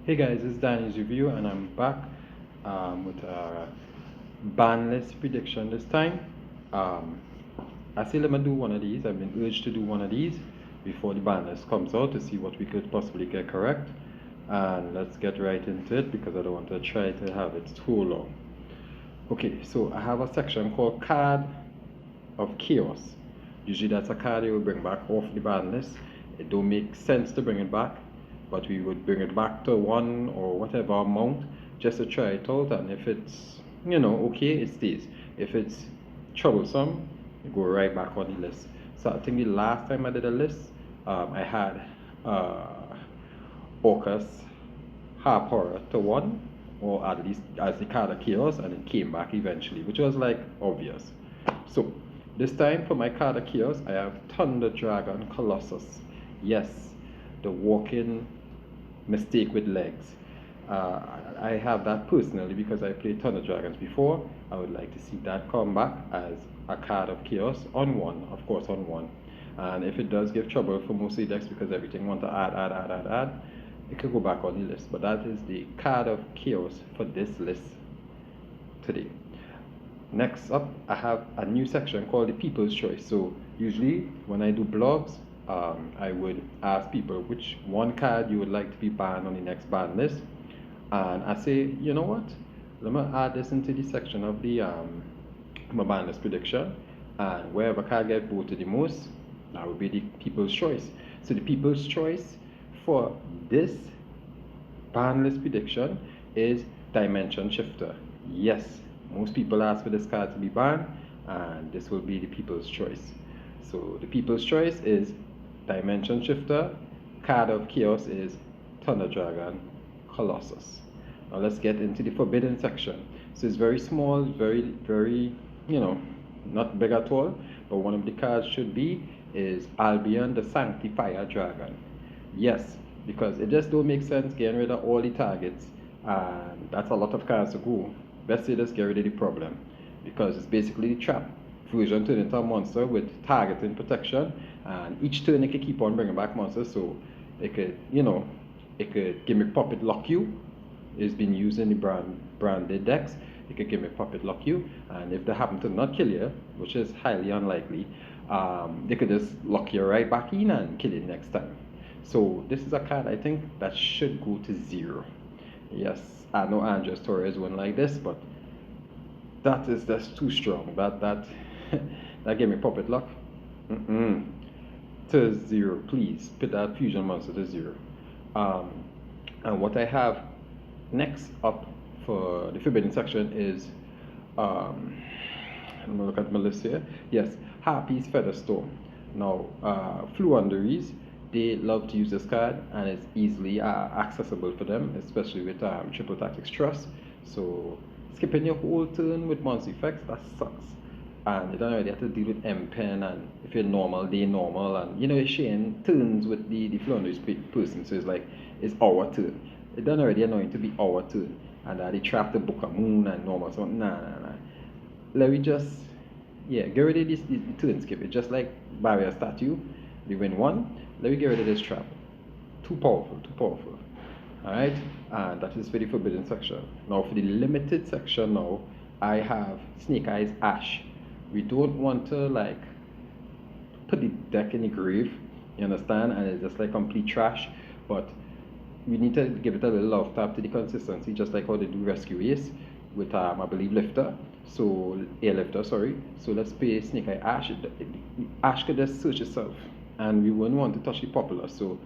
Hey guys, it's Danny's review, and I'm back with a Banlist prediction this time. Um, I say let me do one of these. I've been urged to do one of these before the Banlist comes out to see what we could possibly get correct. And let's get right into it because I don't want to try to have it too long. Okay, so I have a section called Card of Chaos. Usually that's a card you will bring back off the Banlist. It don't make sense to bring it back, but we would bring it back to one or whatever amount just to try it out, and if it's okay, it stays. If it's troublesome, you go right back on the list. So I think the last time I did a list, I had Orcus half horror to one, or at least as the card of chaos, and it came back eventually, which was like obvious. So this time for my card of chaos, I have Thunder Dragon Colossus. Yes, the walking mistake with legs. I have that personally because I played Thunder Dragons before. I would like to see that come back as a card of chaos on one, of course on one. And if it does give trouble for most of the decks because everything want to add, it could go back on the list. But that is the card of chaos for this list today. Next up, I have a new section called the People's Choice. So usually when I do blogs, I would ask people which one card you would like to be banned on the next ban list. And I say, you know what? Let me add this into the section of the my ban list prediction. And wherever card get voted the most, that would be the People's Choice. So the People's Choice for this ban list prediction is Dimension Shifter. Yes, most people ask for this card to be banned, and this will be the People's Choice. So the People's Choice is Dimension Shifter. Card of Chaos is Thunder Dragon Colossus. Now let's get into the forbidden section. So it's very small, very, not big at all, but one of the cards should be is Albion the Sanctifier Dragon. Yes, because it just don't make sense getting rid of all the targets, and that's a lot of cards to go. Best say just get rid of the problem, because it's basically the trap. Fusion turn into a monster with targeting protection, and each turn it can keep on bringing back monsters, so it could, it could give me Puppet Lock You. It's been used in the branded decks. It could give me Puppet Lock You, and if they happen to not kill you, which is highly unlikely, they could just lock you right back in and kill you next time. So this is a card I think that should go to 0. Yes, I know Andres Torres went like this, but that's too strong. That gave me Puppet Lock. To 0, please put that fusion monster to 0. And what I have next up for the forbidden section is let me look at my list here. Yes, Harpy's Featherstorm. Now, Fluunderies, they love to use this card, and it's easily accessible for them, especially with Triple Tactics Trust. So skipping your whole turn with monster effects, that sucks. And you don't already have to deal with M-Pen, and if you're normal, they're normal, and you're sharing turns with the Fluunderies person, so it's like, it's our turn. It done already annoying to be our turn, and they trap the Book of Moon and normal, so nah. Let me just, get rid of this the turn skip. It's just like Barrier Statue. You win 1, let me get rid of this trap. Too powerful. Alright, and that is for the forbidden section. Now for the limited section now, I have Snake Eyes Ash. We don't want to like put the deck in the grave, you understand, and it's just like complete trash, but we need to give it a little love tap to the consistency, just like how they do Rescue Ace with I believe Lifter. So Airlifter, sorry. So let's play Snake Eye Ash. Ash could just search itself, and we wouldn't want to touch the popular, so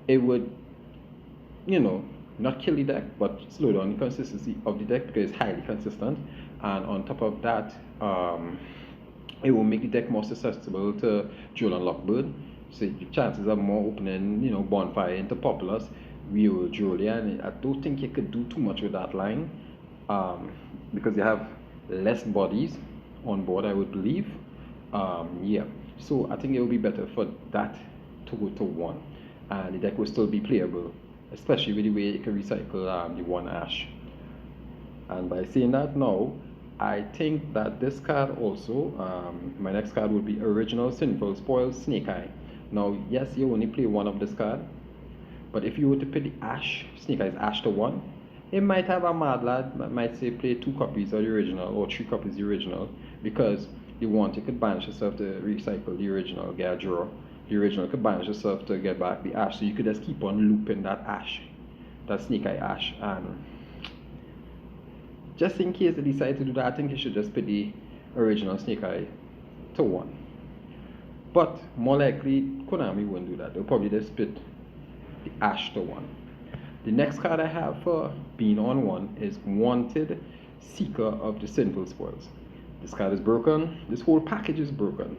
it would, not kill the deck, but slow down the consistency of the deck because it's highly consistent. And on top of that, it will make the deck more susceptible to Jewel and Lockbird. So the chances are more opening, Bonfire into populars. Rio, Julia, and I don't think you could do too much with that line, because you have less bodies on board, I would believe. So I think it would be better for that to go to 1, and the deck will still be playable, especially with the way you can recycle the 1 Ash. And by saying that now, I think that this card also, my next card will be Original Sinful Spoils Snake Eye. Now, yes, you only play 1 of this card, But if you were to put the Snake Eyes Ash to 1, it might have a mad lad that might say play 2 copies of the original or 3 copies of the original, because you could banish yourself to recycle the original, get a draw. The original could banish yourself to get back the Ash, so you could just keep on looping that Ash, that Snake Eye Ash. And just in case they decide to do that, I think you should just put the original Snake Eye to 1. But more likely, Konami won't do that. They'll probably just put the Ash to 1. The next card I have for being on 1 is Wanted Seeker of the Sinful Spoils. This card is broken. This whole package is broken.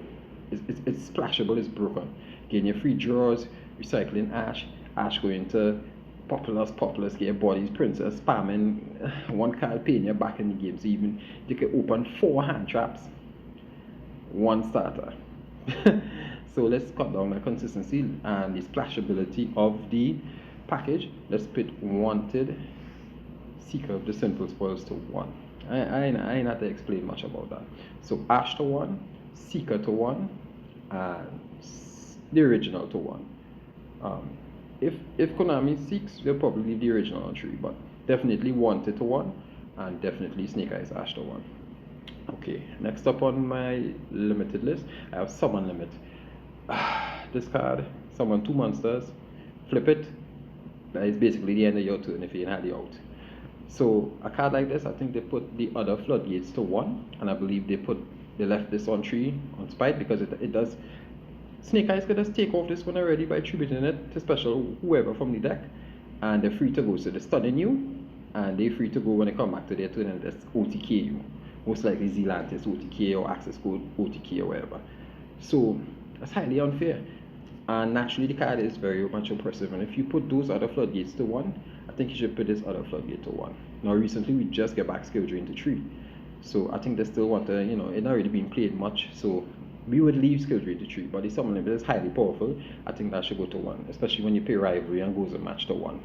It's splashable, it's broken. Getting your free draws, recycling Ash, Ash going to Populous, get your bodies, Princess, spamming, 1 card paying you back in the game. So even you can open 4 hand traps, 1 starter. So let's cut down the consistency and the splashability of the package. Let's put Wanted Seeker of the Sinful Spoils to 1. I ain't have to explain much about that. So Ash to 1, Seeker to 1, and the original to 1. If Konami seeks, they'll probably leave the original on 3, but definitely Wanted to 1, and definitely Snake Eyes Ash to 1. Okay, next up on my limited list, I have Summon Limit. This card, summon 2 monsters, flip it. That is basically the end of your turn if you ain't had it out. So a card like this, I think they put the other floodgates to 1, and I believe they left this on 3 on spite, because it does. Snake Eyes could just take off this one already by tributing it to special whoever from the deck, and they're free to go. So they're stunning you, and they're free to go when they come back to their turn and just OTK you. Most likely Zealantis OTK or Access Code OTK or whatever. So that's highly unfair. And naturally the card is very much impressive. And if you put those other floodgates to 1, I think you should put this other floodgate to 1. Now recently we just get back Skill Drain to 3. So I think they still want to, it's not really being played much. So we would leave Skill Drain to 3. But the Summon Limit is highly powerful. I think that should go to 1. Especially when you pay Rivalry and goes a match to 1.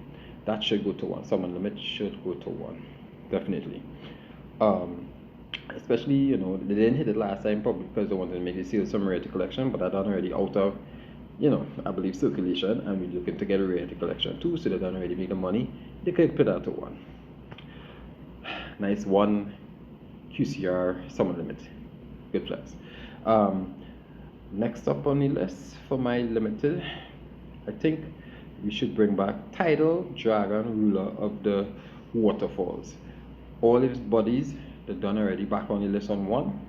That should go to 1. Summon Limit should go to 1. Definitely. Especially, they didn't hit it last time probably because they wanted to make the Seal some rarity collection, but I done already out of, I believe circulation, and we're looking to get a rarity collection too, so they done already make the money. They could put that to 1. Nice 1 QCR Summon Limit. Good flex. Next up on the list for my limited, I think we should bring back Tidal Dragon, Ruler of the Waterfalls. All his bodies, they're done already back on the list on 1.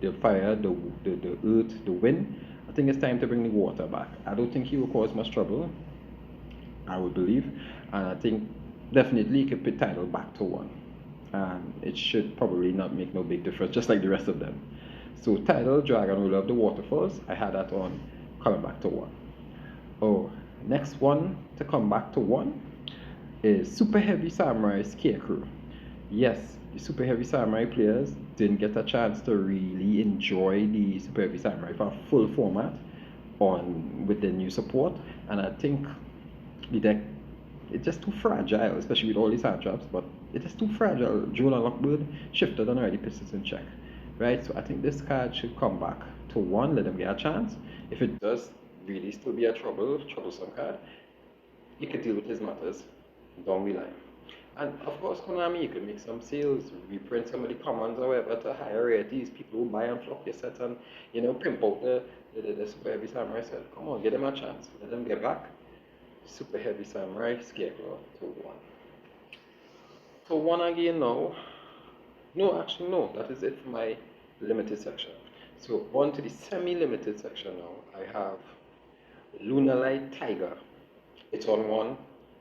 The fire, the earth, the wind. I think it's time to bring the water back. I don't think he will cause much trouble, I would believe. And I think definitely he could put Tidal back to 1. And it should probably not make no big difference, just like the rest of them. So Tidal Dragon, Ruler of the Waterfalls, I had that on coming back to 1. Oh, next one to come back to 1 is Super Heavy Samurai Scarecrow. Yes, the Super Heavy Samurai players didn't get a chance to really enjoy the Super Heavy Samurai for a full format with the new support, and I think the deck, it's just too fragile, especially with all these hand traps, but it's just too fragile. Jewel and Lockbird shifted and already pistols in check, right? So I think this card should come back to 1, let them get a chance. If it does really still be a troublesome card, you can deal with his matters down the line. And of course, Konami, you can make some sales, reprint some of the commons or whatever to higher rarities. People who buy and flock your set and, pimp out the Super Heavy Samurai set. Come on, give them a chance. Let them get back. Super Heavy Samurai Scarecrow to 1. So 1 again now. No, actually, no. That is it for my limited section. So on to the semi-limited section now. I have Lunalight Tiger. It's on 1.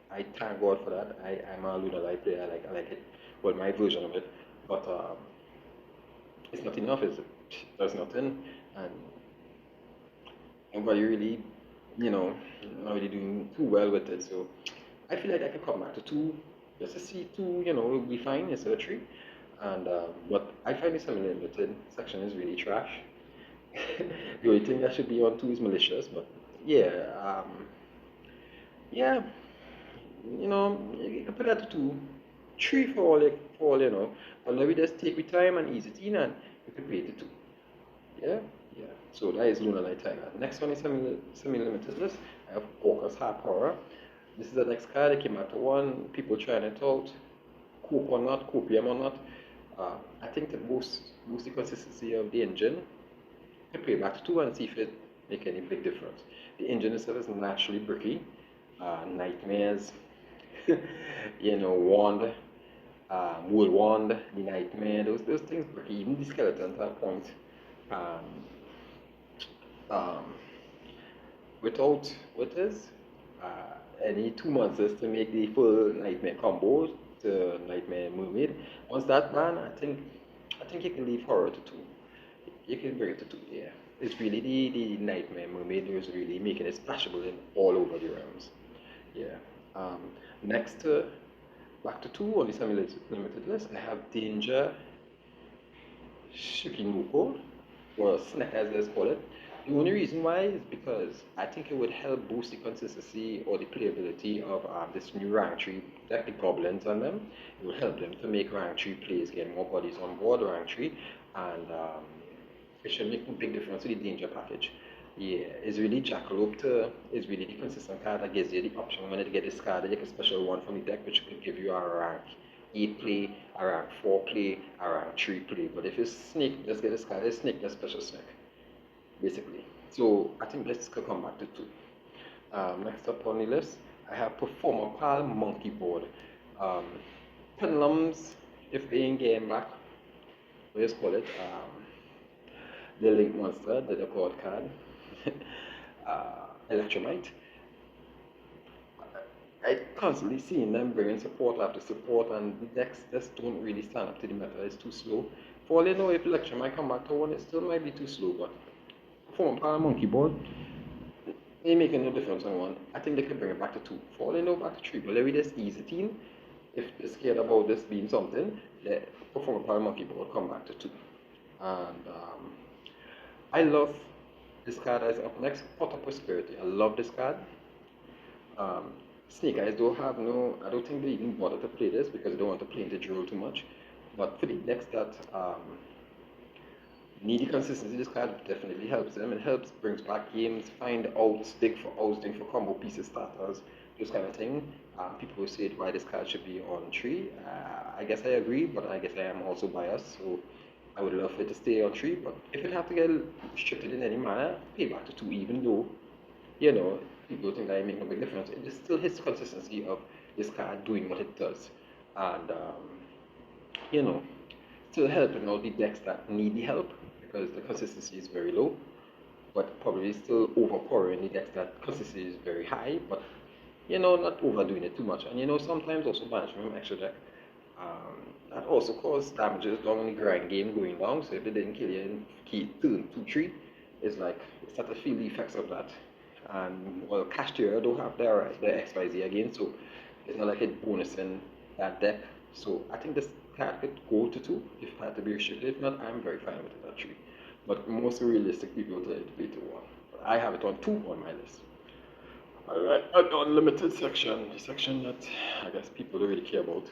I thank God for that. I'm a Lunalight player. I like it. Well, my version of it. But it's not enough. There's nothing. And nobody really, not really doing too well with it. So I feel like I can come back to 2. Just to see 2, will be fine instead of 3. And but I find the semi-limited section is really trash. The only thing that should be on 2 is malicious, but yeah, you can put that to 2, 3 for all, but maybe just take your time and ease it in, and you can pay it to 2. Yeah, Yeah, so that is Lunar Night Tiger. Next one is semi-limited list. I have Orcus Harp Horror. This is the next card. It came out to one. People trying it out. Cope or not, copium or not. I think to boost the consistency of the engine, I play back to two and see if it make any big difference. The engine itself is naturally bricky. Nightmares, wand, wool wand, the nightmare, those things bricky. Even the skeleton at that point. Um, um, without what is any two monsters to make the full nightmare combo to nightmare mermaid. Once that done, I think you can leave horror to two. You can bring it to two, yeah. It's really the nightmare mermaid who's really making it splashable in all over the realms. Yeah. Um, next back to two on the semi-limited list, I have Danger Shikinuko, or Snack as let's call it. The only reason why is because I think it would help boost the consistency or the playability of this new rank 3 deck, the goblins on them. It will help them to make rank 3 plays, get more bodies on board rank 3, and it should make a big difference to the danger package. Yeah, it's really Jackalope to, is really the consistent card that gives you the option when you get this card, you get a special one from the deck which could give you a rank 8 play, a rank 4 play, a rank 3 play. But if you sneak, just get this card, it's sneak, just special sneak, basically. So I think this could come back to two. Next up on the list, I have Performer Pal Monkey Board. Um, Pendulums, if they ain't getting back, we just call it the Link Monster, the record card, Electromite. I constantly seeing them bringing support after support, and the decks just don't really stand up to the meta. It's too slow. For all you know, if Electromite come back to one, it still might be too slow, but from a Power Monkey board, they making no difference on one. I think they could bring it back to two. For all you know, back to three. But let me just ease it in. If they're scared about this being something, the Perform a Power Monkey board come back to two. And I love this card as up next, Pot of Prosperity. I love this card. Um, Snake Eyes don't have no, I don't think they even bother to play this because they don't want to play into drill too much. But for the decks that need the consistency, this card definitely helps them. It helps, brings back games, find outs, dig for combo pieces, starters, those kind of thing. People will say why this card should be on 3. I guess I agree, but I guess I am also biased. So I would love for it to stay on 3. But if it have to get restricted in any manner, pay back to 2, even though people think that it make no big difference. It still hits consistency of this card doing what it does. And, you know, still helping out the decks that need the help because the consistency is very low, but probably still overpowering the decks that consistency is very high, but, not overdoing it too much. And, sometimes also banishing from extra deck. That also causes damages down in the grind game going down. So if they didn't kill you in key 2, 2, 3, it's like, you start to feel the effects of that. And well, Castillo don't have their XYZ again, so it's not like it bonusing that deck. So I think this card could go to 2 if it had to be restricted. If not, I'm very fine with it actually. But most realistic people tell it to be to 1. But I have it on 2 on my list. Alright, an unlimited section, the section that I guess people don't really care about.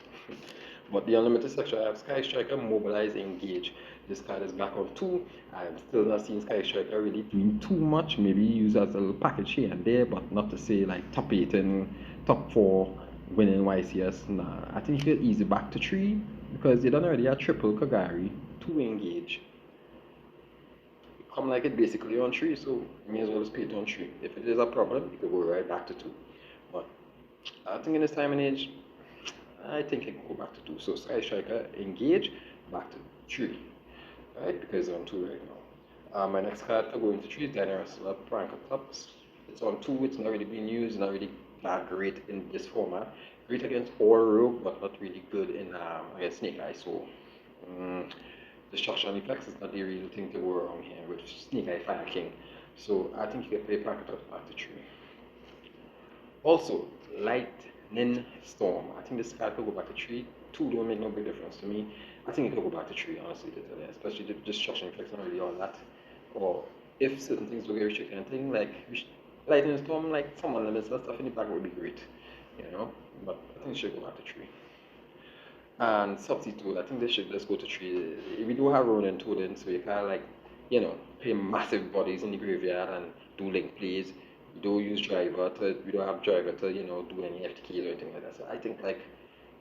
But the unlimited section, I have Sky Striker, Mobilize, Engage. This card is back on 2. I'm still not seeing Sky Striker really doing too much. Maybe use as a little package here and there, but not to say like top 8 and top 4 winning YCS. Nah, I think you will ease it back to 3 because you done already a triple Kagari, 2 Engage. Come like it basically on 3, so you may as well just pay it on 3. If it is a problem, you could go right back to 2. But I think in this time and age, I think I can go back to 2. So Sky Striker, Engage, back to 3. Right? Because it's on 2 right now. My next card to go into 3 is Dynarus Prankatops. It's on 2, it's not really being used, not really that great in this format. Great against all rogue, but not really good in against Snake Eye. So destruction effects is not the real thing to go around here with Snake Eye Fire King. So I think you can play Prankatops back to 3. Also, Lightning Storm. I think this card could go back to 3. 2 don't make no big difference to me. I think it could go back to 3, honestly, especially the destruction effects and really all that. Or if certain things will get restricted and things like Lightning Storm, like some limits and stuff in the back would be great, But I think it should go back to 3. And Substitute, I think they should just go to 3. We do have Ronin Toad in, so you kind of like play massive bodies in the graveyard and do link plays. We don't have driver to, do any FTKs or anything like that. So I think like,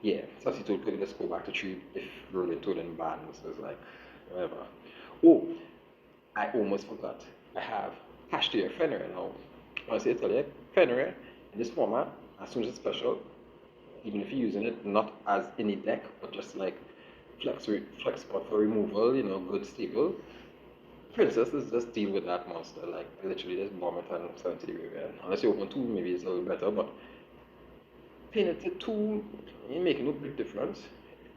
yeah, Sassy told probably let's go back to three if rolling told and bans. So it's like, whatever. Oh, I almost forgot. I have hashtag Fenrir now. Honestly, I tell you, Fenrir in this format, as soon as it's special, even if you're using it not as any deck, but just like flex spot for removal, good staple. Princesses just deal with that monster, like literally just bomb it and send it to the graveyard. Unless you open two, maybe it's a little better, but pin it to two, it making no big difference.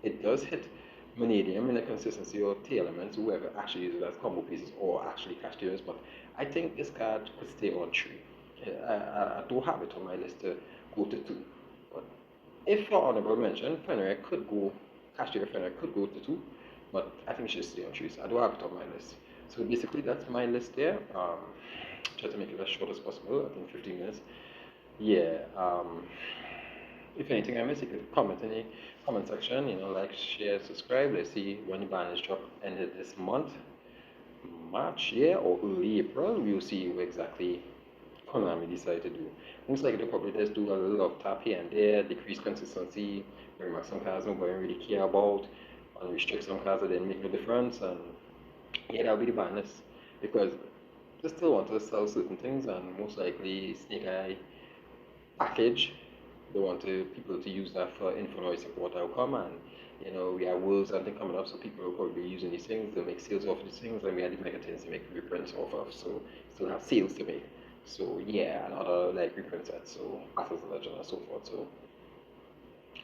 It does hit Vanadium in a consistency or T elements, whoever actually uses it as combo pieces or actually cashiers, but I think this card could stay on three. I don't have it on my list to go to two. But if for honorable mention, Fenrir could go, cashier Fenrir could go to two, but I think she should stay on three, so I do have it on my list. So basically that's my list there. Try to make it as short as possible, I think 15 minutes. Yeah, if anything I missed, you could comment in the comment section, like, share, subscribe. Let's see when the ban is dropped ended this month, March, yeah, or early April. We'll see what exactly Konami decide to do. Most likely they'll probably just do a little of tap here and there, decrease consistency, bring back some cards nobody really care about, and restrict some cards that didn't make no difference, and yeah, that'll be the ban list. Because they still want to sell certain things, and most likely Snake Eye package. They want people to use that for info support outcome, and we have Worlds and things coming up, so people will probably be using these things. They'll make sales off these things, and we had the mega things to make reprints off of, so still have sales to make. So yeah, and other like reprint sets, so Battles of Legend and so forth. So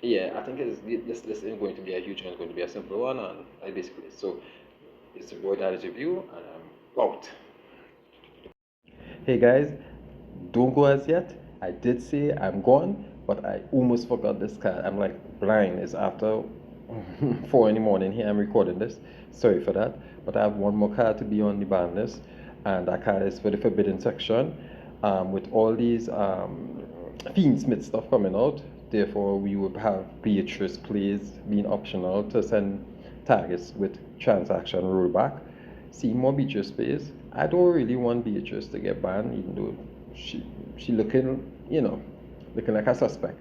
yeah, I think this isn't going to be a huge one, it's going to be a simple one, and I basically so it's a boy that is review, and I'm out. Hey guys, don't go as yet. I did say I'm gone, but I almost forgot this card. I'm like blind. It's after 4 in the morning here. I'm recording this. Sorry for that. But I have one more card to be on the ban list, and that card is for the Forbidden section. With all these Fiendsmith stuff coming out, therefore we would have Beatrice plays being optional to send targets with transaction rollback. See more Beatrice plays. I don't really want Beatrice to get banned, even though she looking, looking like a suspect.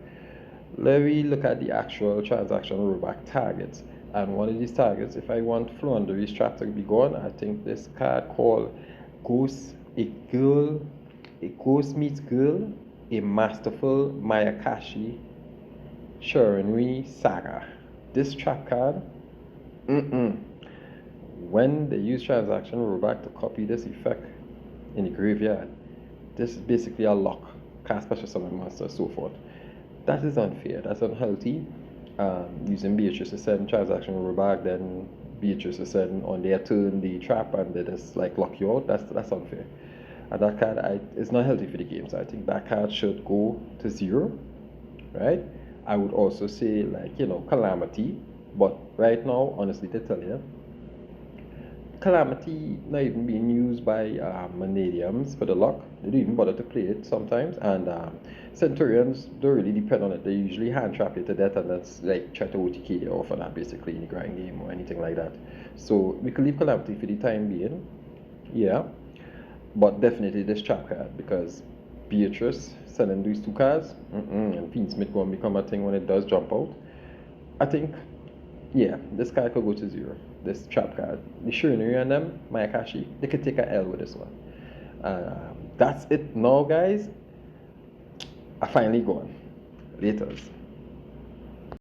Let me look at the actual transaction rollback targets. And one of these targets, if I want Flundery's trap to be gone, I think this card called Ghost, a Ghost Meets Girl, a Masterful Mayakashi Shiranui Saga. This trap card, when they use transaction rollback to copy this effect in the graveyard, this is basically a lock, cast special summon monster, so forth. That is unfair, that's unhealthy. Using Beatrice to send transaction rollback, then Beatrice to send on their turn the trap and they just like lock you out, that's unfair. And that card is not healthy for the game, so I think that card should go to 0, right? I would also say like, Calamity, but right now, honestly to tell you, Calamity not even being used by Manadiums for the lock. They don't even bother to play it sometimes. And Centurions don't really depend on it. They usually hand trap it to death and that's like try to OTK off of that basically in the grind game or anything like that. So we could leave Calamity for the time being. Yeah. But definitely this trap card because Beatrice selling these two cards and Fiendsmith going to become a thing when it does jump out. I think yeah, this card could go to 0. This trap card. The Shiranui and them, Mayakashi, they could take a L with this one. That's it now, guys. I finally gone. Laters.